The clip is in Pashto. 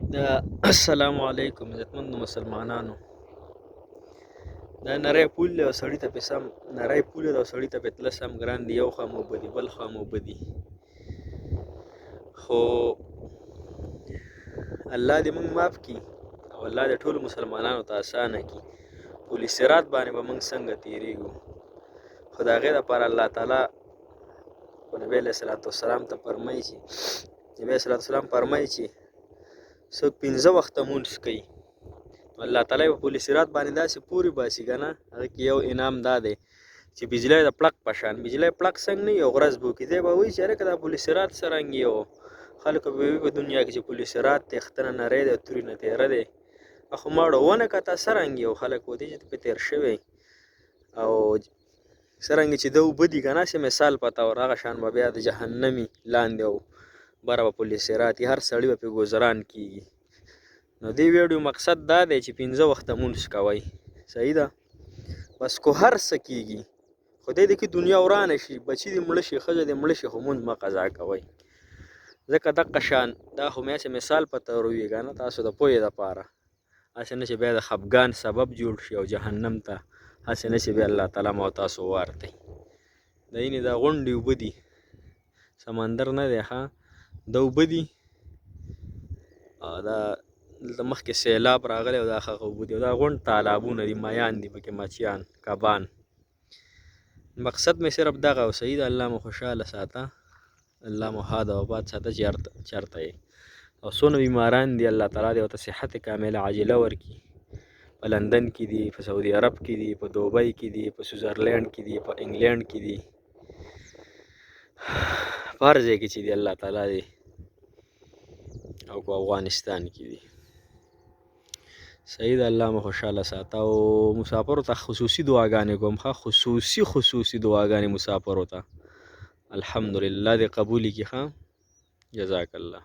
السلام علیکم عزتمندو مسلمانانو. دا نری پول دی او سړي ته پې سم نری پول دی او سړي ته پې تله سم ګران دي. یو خوا مو اوبه دي بل خوا مو اوبه دي، خو الله دې موږ معاف کړي او الله دې ټولو مسلمانانو ته اسانه کړي. پل صراط باندې به موږ څنګه تېرېږو، خو د هغې دپاره الله تعالی نبی علیه صلات وسلام ته فرمایي چې نبی علیه صلات وسلام فرمایي چې څوک 15 وخته مونځ کوي الله تعالی په پل صراط باندې داسې پورې باسي که نه، هغه کې یو انعام دا دی چې بجلی د پړک په شان بجلی پړک څنګه نه یو غرض به وکړي، دی به وایي چې هلکه دا پل صراط څرنګه یو خلکو به وي په دنیا کې چې پل صراط دی ختنه نری دی تورې نه تیره دی، خو ماړه ونه کته څرنګه یو خلک ودي چې پې تېر شوی او څرنګه چې ده اوبه دي که نه، چې مثال په طور هغه شان به بیا د جهنمي لاندې او بره به پل صراط هر سړي به پې ګذران کېږي. نو دې ویډیو مقصد دا دی چې 15 وخته مونځ کوئ، صحیح ده، بس کو هر څه کېږي خو دی کې دنیا ورانه شي، بچي دې مړه شي ښځه دې مړه شي، خو مونځ مه قضا کوئ، ځکه دقه شان دا خو مې هسې مثال په طور وي که نه، تاسو د پوهې دپاره، هسې نه چې بیا د خفګان سبب جوړ شي او جهنم ته هسې نه چې بیا الله تعالی ما او تاسو وارتئ. د اینې دا غونډې اوبه دي، سمندر نه دی ښه، دا اوبه دي دا دلته مخکې سیلاب راغلی او دا هغه اوبه دي او دا غونډ تالابونه دي، میان دي پکې مچیان کبان. مقصد مې صرف دغه او صحیح ده. الله مو خوشحاله ساته، الله مو ښاد او آباد ساته چېرته یې او څونه بیماران دي الله تعالی دې ورته صحت کامله عاجله ورکړي. په لندن کې دي، په سعودي عرب کې دي، په دوبۍ کې دي، په سویزرلینډ کې دي، په انګلینډ کې دي، په هر ځای کې چې دي الله تعالی دی او په افغانستان کې دي. صحیح ده، الله مو خوشحاله ساته او مسافرو ته خصوصي دعاګانې کوم ښه، خصوصي دعاګانې مسافرو ته الحمدلله دې قبولې کړي ښه. جزاک الله.